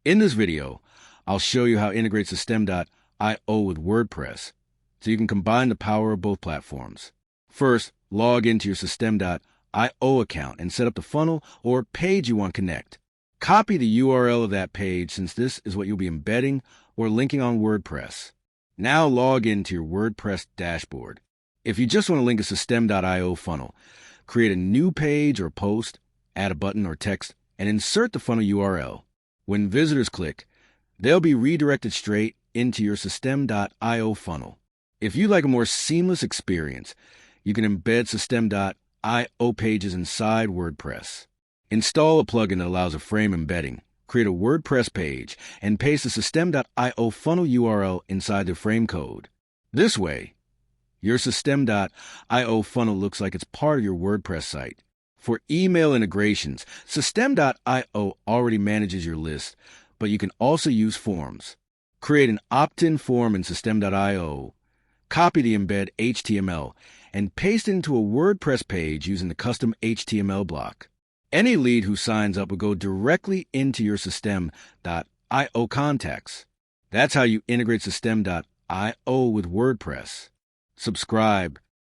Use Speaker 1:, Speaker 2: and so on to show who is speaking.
Speaker 1: In this video, I'll show you how to integrate System.io with WordPress, so you can combine the power of both platforms. First, log into your System.io account and set up the funnel or page you want to connect. Copy the URL of that page since this is what you'll be embedding or linking on WordPress. Now log into your WordPress dashboard. If you just want to link a System.io funnel, create a new page or post, add a button or text, and insert the funnel URL. When visitors click, they'll be redirected straight into your System.io funnel. If you'd like a more seamless experience, you can embed System.io pages inside WordPress. Install a plugin that allows a frame embedding, create a WordPress page, and paste the System.io funnel URL inside the frame code. This way, your System.io funnel looks like it's part of your WordPress site. For email integrations, System.io already manages your list, but you can also use forms. Create an opt-in form in System.io, copy the embed HTML, and paste it into a WordPress page using the custom HTML block. Any lead who signs up will go directly into your System.io contacts. That's how you integrate System.io with WordPress. Subscribe